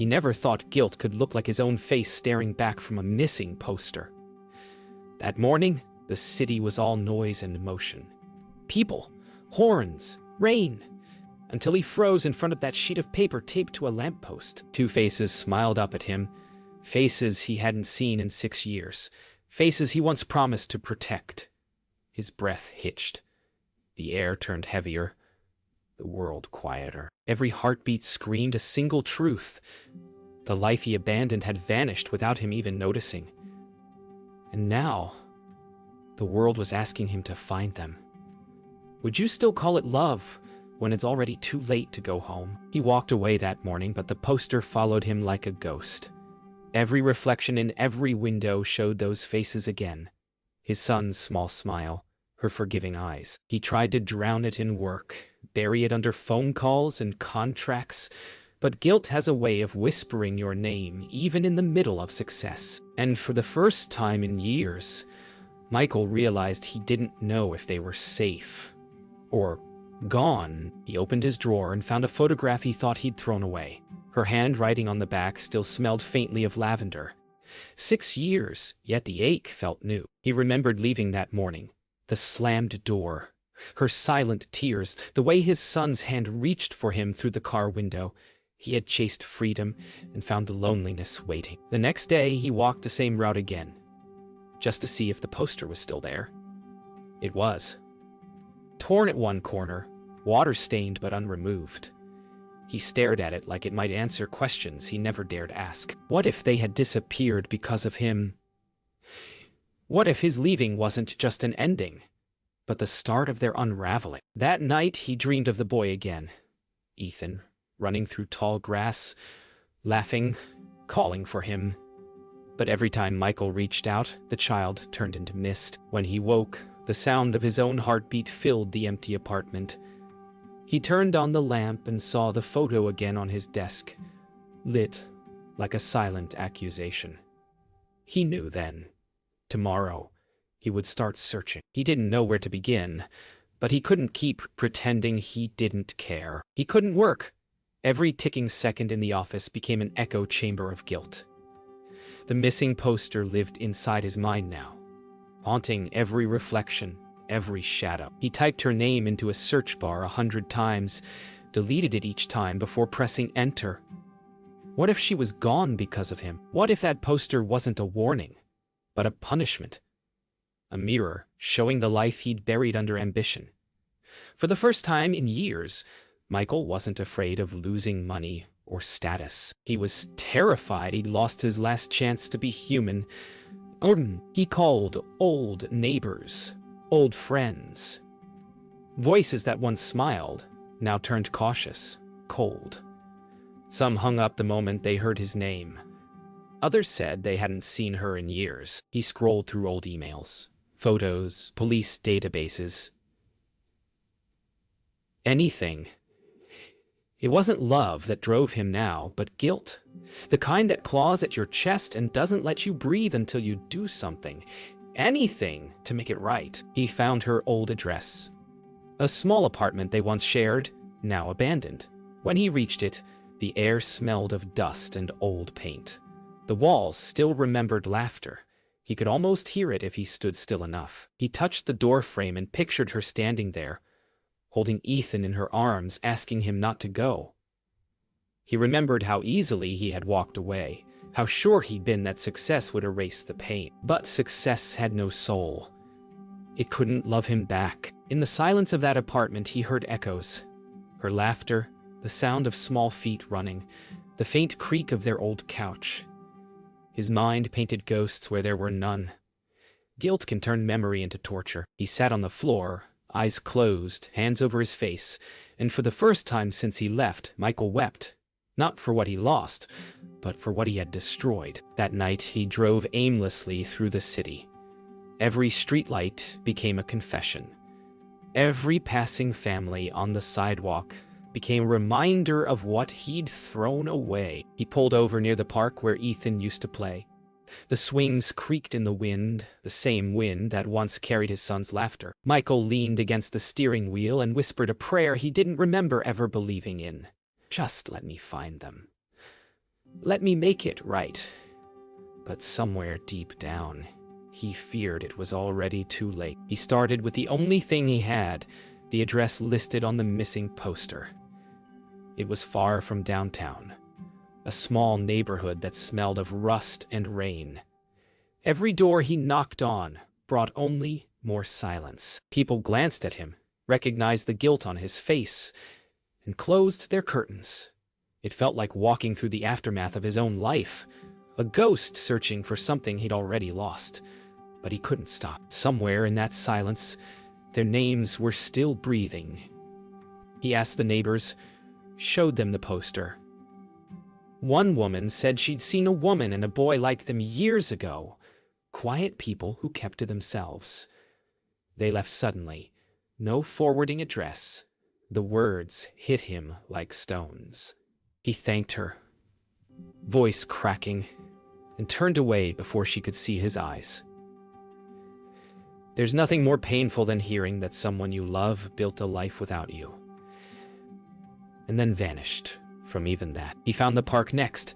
He never thought guilt could look like his own face staring back from a missing poster. That morning, the city was all noise and motion. People, horns, rain, until he froze in front of that sheet of paper taped to a lamppost. Two faces smiled up at him, faces he hadn't seen in 6 years, faces he once promised to protect. His breath hitched. The air turned heavier, the world quieter. Every heartbeat screamed a single truth. The life he abandoned had vanished without him even noticing. And now, the world was asking him to find them. Would you still call it love when it's already too late to go home? He walked away that morning, but the poster followed him like a ghost. Every reflection in every window showed those faces again. His son's small smile, her forgiving eyes. He tried to drown it in work, bury it under phone calls and contracts, but guilt has a way of whispering your name even in the middle of success. And for the first time in years, Michael realized he didn't know if they were safe or gone. He opened his drawer and found a photograph he thought he'd thrown away. Her handwriting on the back still smelled faintly of lavender. 6 years, yet the ache felt new. He remembered leaving that morning, the slammed door, her silent tears, the way his son's hand reached for him through the car window. He had chased freedom and found the loneliness waiting. The next day, he walked the same route again, just to see if the poster was still there. It was. Torn at one corner, water-stained but unremoved. He stared at it like it might answer questions he never dared ask. What if they had disappeared because of him? What if his leaving wasn't just an ending, but the start of their unraveling? That night, he dreamed of the boy again. Ethan, running through tall grass, laughing, calling for him. But every time Michael reached out, the child turned into mist. When he woke, the sound of his own heartbeat filled the empty apartment. He turned on the lamp and saw the photo again on his desk, lit like a silent accusation. He knew then. Tomorrow, he would start searching. He didn't know where to begin, but he couldn't keep pretending he didn't care. He couldn't work. Every ticking second in the office became an echo chamber of guilt. The missing poster lived inside his mind now, haunting every reflection, every shadow. He typed her name into a search bar 100 times, deleted it each time before pressing enter. What if she was gone because of him? What if that poster wasn't a warning, but a punishment? A mirror showing the life he'd buried under ambition. For the first time in years, Michael wasn't afraid of losing money or status. He was terrified he'd lost his last chance to be human. He called old neighbors, old friends. Voices that once smiled now turned cautious, cold. Some hung up the moment they heard his name. Others said they hadn't seen her in years. He scrolled through old emails, photos, police databases. Anything. It wasn't love that drove him now, but guilt. The kind that claws at your chest and doesn't let you breathe until you do something. Anything to make it right. He found her old address. A small apartment they once shared, now abandoned. When he reached it, the air smelled of dust and old paint. The walls still remembered laughter. He could almost hear it if he stood still enough. He touched the door frame and pictured her standing there, holding Ethan in her arms, asking him not to go. He remembered how easily he had walked away, how sure he'd been that success would erase the pain. But success had no soul. It couldn't love him back. In the silence of that apartment, he heard echoes. Her laughter, the sound of small feet running, the faint creak of their old couch. His mind painted ghosts where there were none. Guilt can turn memory into torture. He sat on the floor, eyes closed, hands over his face, and for the first time since he left, Michael wept. Not for what he lost, but for what he had destroyed. That night, he drove aimlessly through the city. Every streetlight became a confession. Every passing family on the sidewalk became a reminder of what he'd thrown away. He pulled over near the park where Ethan used to play. The swings creaked in the wind, the same wind that once carried his son's laughter. Michael leaned against the steering wheel and whispered a prayer he didn't remember ever believing in. Just let me find them. Let me make it right. But somewhere deep down, he feared it was already too late. He started with the only thing he had, the address listed on the missing poster. It was far from downtown, a small neighborhood that smelled of rust and rain. Every door he knocked on brought only more silence. People glanced at him, recognized the guilt on his face, and closed their curtains. It felt like walking through the aftermath of his own life, a ghost searching for something he'd already lost. But he couldn't stop. Somewhere in that silence, their names were still breathing. He asked the neighbors, showed them the poster. One woman said she'd seen a woman and a boy like them years ago. Quiet people who kept to themselves. They left suddenly. No forwarding address. The words hit him like stones. He thanked her, voice cracking, and turned away before she could see his eyes. There's nothing more painful than hearing that someone you love built a life without you, and then vanished from even that. He found the park next,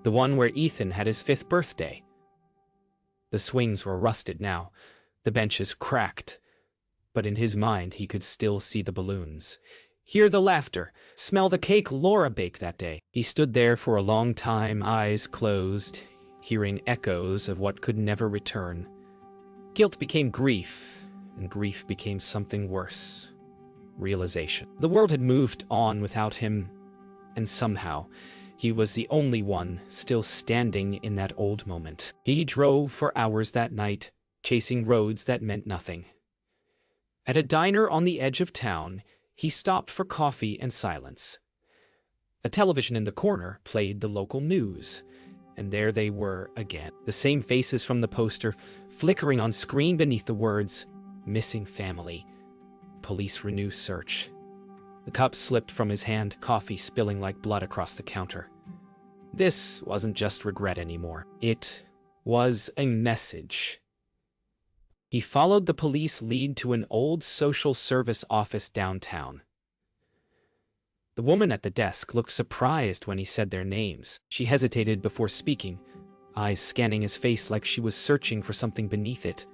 the one where Ethan had his 5th birthday. The swings were rusted now, the benches cracked, but in his mind he could still see the balloons, hear the laughter, smell the cake Laura baked that day. He stood there for a long time, eyes closed, hearing echoes of what could never return. Guilt became grief, and grief became something worse. Realization. The world had moved on without him, and somehow he was the only one still standing in that old moment. He drove for hours that night, chasing roads that meant nothing. At a diner on the edge of town, he stopped for coffee and silence. A television in the corner played the local news, and there they were again. The same faces from the poster, flickering on screen beneath the words, "Missing family. Police renew search." The cup slipped from his hand, coffee spilling like blood across the counter. This wasn't just regret anymore. It was a message. He followed the police lead to an old social service office downtown. The woman at the desk looked surprised when he said their names. She hesitated before speaking, eyes scanning his face like she was searching for something beneath it.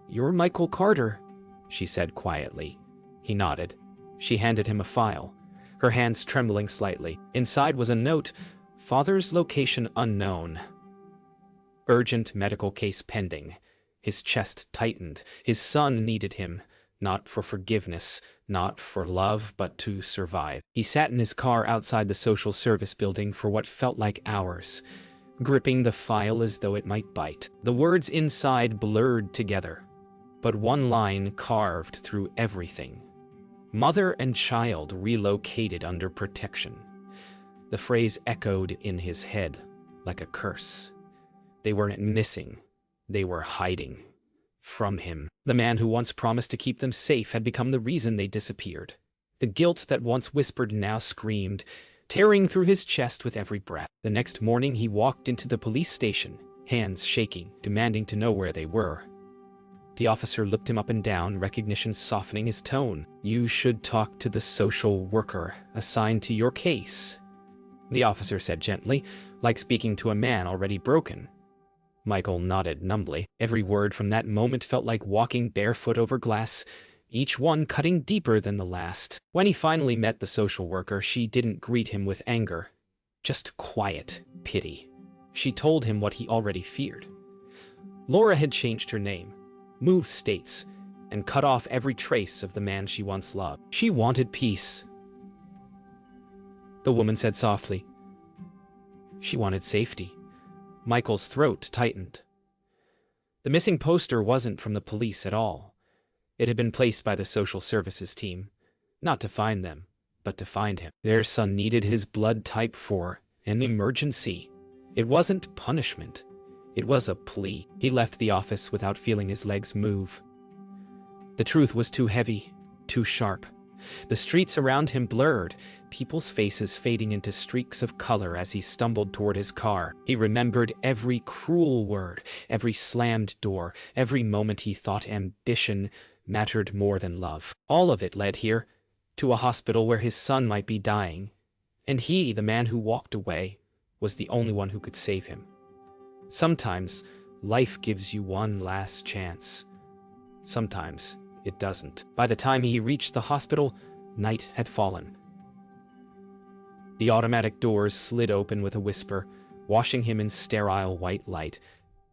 "You're Michael Carter," she said quietly. He nodded. She handed him a file, her hands trembling slightly. Inside was a note, "Father's location unknown. Urgent medical case pending." His chest tightened. His son needed him, not for forgiveness, not for love, but to survive. He sat in his car outside the social service building for what felt like hours, gripping the file as though it might bite. The words inside blurred together, but one line carved through everything. Mother and child relocated under protection. The phrase echoed in his head like a curse. They weren't missing. They were hiding from him. The man who once promised to keep them safe had become the reason they disappeared. The guilt that once whispered now screamed, tearing through his chest with every breath. The next morning he walked into the police station, hands shaking, demanding to know where they were. The officer looked him up and down, recognition softening his tone. "You should talk to the social worker assigned to your case," the officer said gently, like speaking to a man already broken. Michael nodded numbly. Every word from that moment felt like walking barefoot over glass, each one cutting deeper than the last. When he finally met the social worker, she didn't greet him with anger, just quiet pity. She told him what he already feared. Laura had changed her name, moved states, and cut off every trace of the man she once loved. She wanted peace. The woman said softly. She wanted safety. Michael's throat tightened. The missing poster wasn't from the police at all. It had been placed by the social services team, not to find them, but to find him. Their son needed his blood type for an emergency. It wasn't punishment. It was a plea. He left the office without feeling his legs move. The truth was too heavy, too sharp. The streets around him blurred, people's faces fading into streaks of color as he stumbled toward his car. He remembered every cruel word, every slammed door, every moment he thought ambition mattered more than love. All of it led here, to a hospital where his son might be dying, and he, the man who walked away, was the only one who could save him. Sometimes life gives you one last chance. Sometimes it doesn't. By the time he reached the hospital, night had fallen. The automatic doors slid open with a whisper, washing him in sterile white light.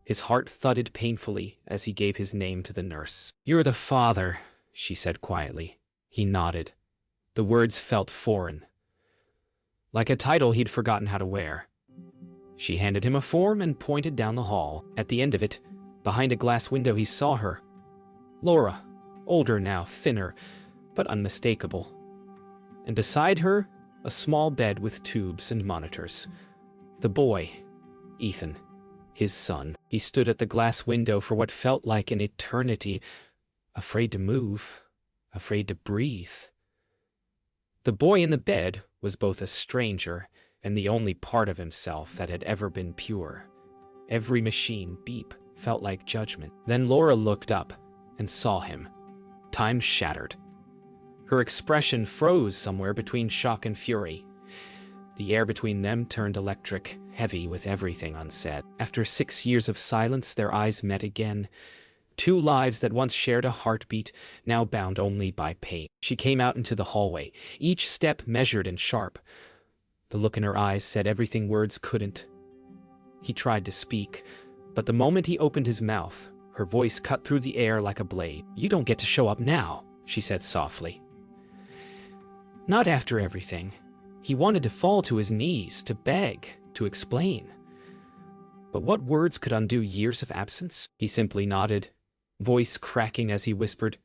His heart thudded painfully as he gave his name to the nurse. "You're the father," she said quietly. He nodded. The words felt foreign, like a title he'd forgotten how to wear. She handed him a form and pointed down the hall. At the end of it, behind a glass window, he saw her. Laura, older now, thinner, but unmistakable. And beside her, a small bed with tubes and monitors. The boy, Ethan, his son. He stood at the glass window for what felt like an eternity, afraid to move, afraid to breathe. The boy in the bed was both a stranger and the only part of himself that had ever been pure. Every machine beep felt like judgment. Then Laura looked up and saw him. Time shattered. Her expression froze somewhere between shock and fury. The air between them turned electric, heavy with everything unsaid. After 6 years of silence, their eyes met again. Two lives that once shared a heartbeat, now bound only by pain. She came out into the hallway, each step measured and sharp. The look in her eyes said everything words couldn't. He tried to speak, but the moment he opened his mouth, her voice cut through the air like a blade. "You don't get to show up now," she said softly. Not after everything. He wanted to fall to his knees, to beg, to explain. But what words could undo years of absence? He simply nodded, voice cracking as he whispered,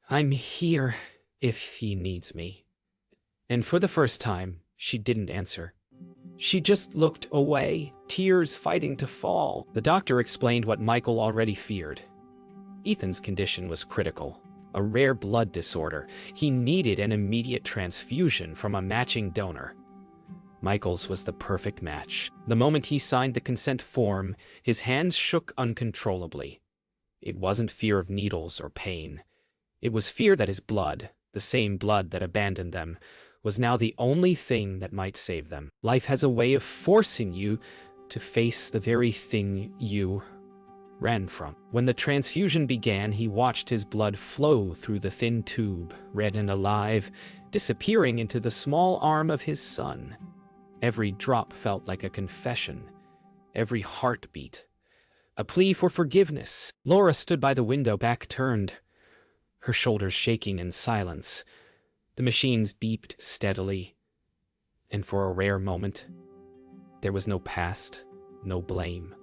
"I'm here if he needs me." And for the first time, she didn't answer. She just looked away, tears fighting to fall. The doctor explained what Michael already feared. Ethan's condition was critical. A rare blood disorder. He needed an immediate transfusion from a matching donor. Michael's was the perfect match. The moment he signed the consent form, his hands shook uncontrollably. It wasn't fear of needles or pain. It was fear that his blood, the same blood that abandoned them, was now the only thing that might save them. Life has a way of forcing you to face the very thing you ran from. When the transfusion began, he watched his blood flow through the thin tube, red and alive, disappearing into the small arm of his son. Every drop felt like a confession, every heartbeat, a plea for forgiveness. Laura stood by the window, back turned, her shoulders shaking in silence. The machines beeped steadily, and for a rare moment, there was no past, no blame.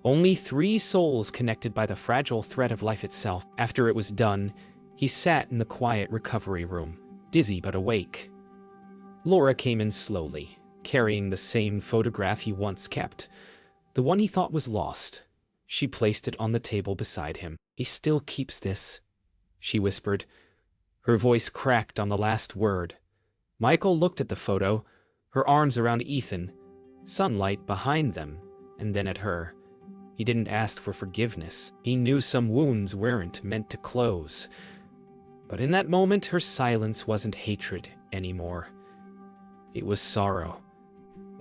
Only 3 souls connected by the fragile thread of life itself. After it was done, he sat in the quiet recovery room, dizzy but awake. Laura came in slowly, carrying the same photograph he once kept, the one he thought was lost. She placed it on the table beside him. "He still keeps this," she whispered. Her voice cracked on the last word. Michael looked at the photo, her arms around Ethan, sunlight behind them, and then at her. He didn't ask for forgiveness. He knew some wounds weren't meant to close. But in that moment, her silence wasn't hatred anymore. It was sorrow,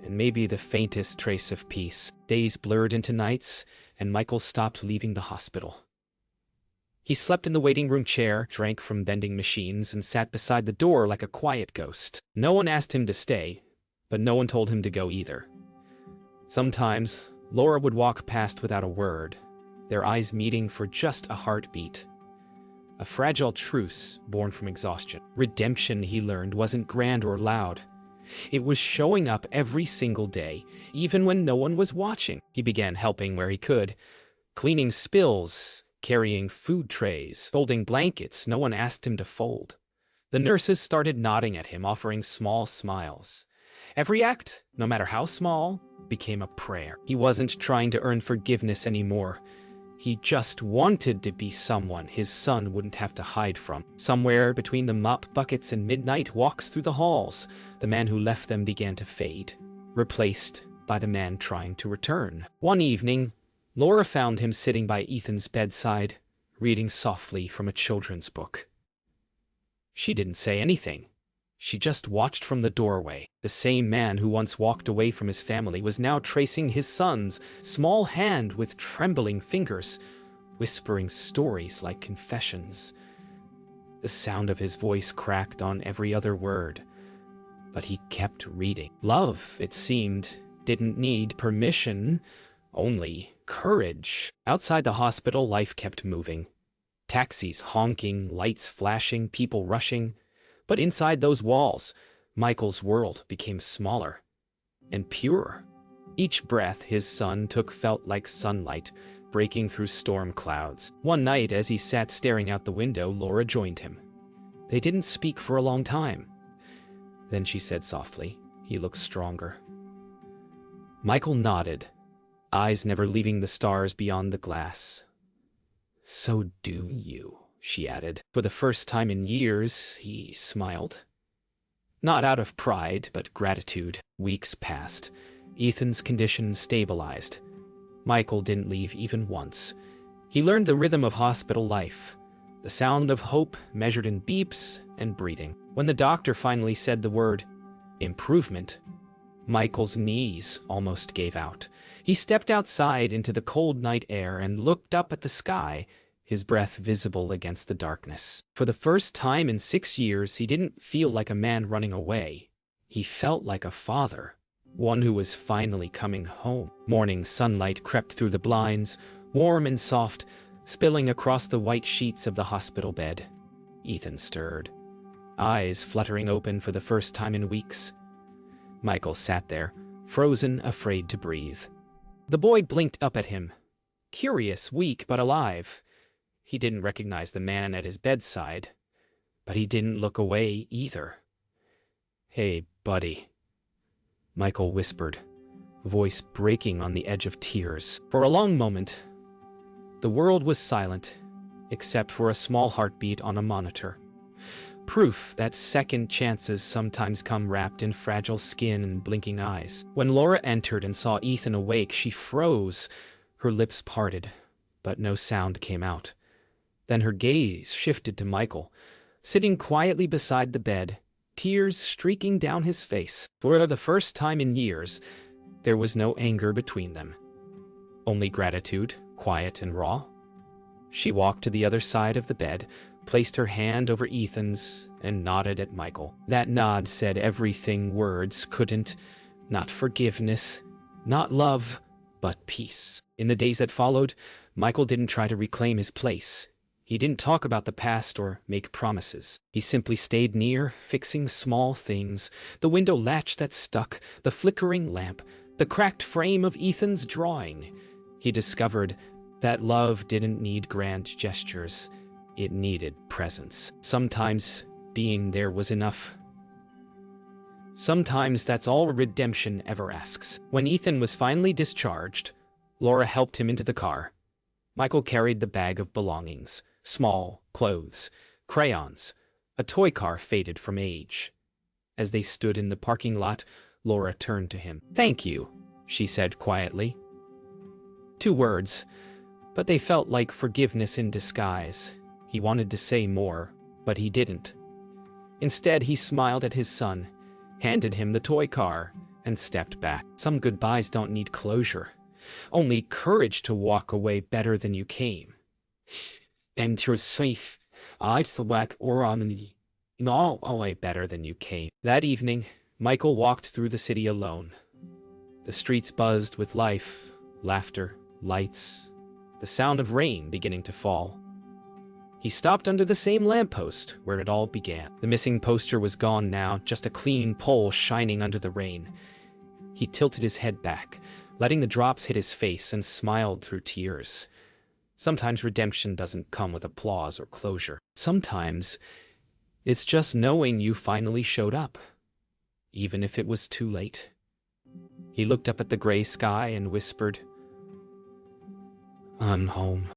and maybe the faintest trace of peace. Days blurred into nights, and Michael stopped leaving the hospital. He slept in the waiting room chair, drank from vending machines, and sat beside the door like a quiet ghost. No one asked him to stay, but no one told him to go either. Sometimes, Laura would walk past without a word, their eyes meeting for just a heartbeat. A fragile truce born from exhaustion. Redemption, he learned, wasn't grand or loud. It was showing up every single day, even when no one was watching. He began helping where he could, cleaning spills, carrying food trays, folding blankets no one asked him to fold. The nurses started nodding at him, offering small smiles. Every act, no matter how small, became a prayer. He wasn't trying to earn forgiveness anymore. He just wanted to be someone his son wouldn't have to hide from. Somewhere between the mop buckets and midnight walks through the halls, the man who left them began to fade, replaced by the man trying to return. One evening, Laura found him sitting by Ethan's bedside, reading softly from a children's book. She didn't say anything, She just watched from the doorway. The same man who once walked away from his family was now tracing his son's small hand with trembling fingers, whispering stories like confessions. The sound of his voice cracked on every other word, but he kept reading. Love, it seemed, didn't need permission, only courage. Outside the hospital, life kept moving. Taxis honking, lights flashing, people rushing. But inside those walls, Michael's world became smaller and purer. Each breath his son took felt like sunlight breaking through storm clouds. One night, as he sat staring out the window, Laura joined him. They didn't speak for a long time. Then she said softly, "He looks stronger." Michael nodded, eyes never leaving the stars beyond the glass. "So do you," she added. For the first time in years, he smiled. Not out of pride, but gratitude. Weeks passed. Ethan's condition stabilized. Michael didn't leave even once. He learned the rhythm of hospital life, the sound of hope measured in beeps and breathing. When the doctor finally said the word improvement, Michael's knees almost gave out. He stepped outside into the cold night air and looked up at the sky, his breath visible against the darkness. For the first time in 6 years, he didn't feel like a man running away. He felt like a father, one who was finally coming home. Morning sunlight crept through the blinds, warm and soft, spilling across the white sheets of the hospital bed. Ethan stirred, eyes fluttering open for the first time in weeks. Michael sat there, frozen, afraid to breathe. The boy blinked up at him, curious, weak, but alive. He didn't recognize the man at his bedside, but he didn't look away either. "Hey, buddy," Michael whispered, voice breaking on the edge of tears. For a long moment, the world was silent, except for a small heartbeat on a monitor. Proof that second chances sometimes come wrapped in fragile skin and blinking eyes. When Laura entered and saw Ethan awake, she froze, her lips parted, but no sound came out. Then her gaze shifted to Michael, sitting quietly beside the bed, tears streaking down his face. For the first time in years, there was no anger between them. Only gratitude, quiet and raw. She walked to the other side of the bed, placed her hand over Ethan's, and nodded at Michael. That nod said everything words couldn't. Not forgiveness, not love, but peace. In the days that followed, Michael didn't try to reclaim his place. He didn't talk about the past or make promises. He simply stayed near, fixing small things. The window latch that stuck, the flickering lamp, the cracked frame of Ethan's drawing. He discovered that love didn't need grand gestures. It needed presence. Sometimes being there was enough. Sometimes that's all redemption ever asks. When Ethan was finally discharged, Laura helped him into the car. Michael carried the bag of belongings. Small clothes, crayons, a toy car faded from age. As they stood in the parking lot, Laura turned to him. "Thank you," she said quietly. 2 words, but they felt like forgiveness in disguise. He wanted to say more, but he didn't. Instead, he smiled at his son, handed him the toy car, and stepped back. Some goodbyes don't need closure, only courage to walk away better than you came. And you're safe. I select or on the all away better than you came. That evening, Michael walked through the city alone. The streets buzzed with life, laughter, lights, the sound of rain beginning to fall. He stopped under the same lamppost where it all began. The missing poster was gone now, just a clean pole shining under the rain. He tilted his head back, letting the drops hit his face, and smiled through tears. Sometimes redemption doesn't come with applause or closure. Sometimes it's just knowing you finally showed up, even if it was too late. He looked up at the gray sky and whispered, "I'm home."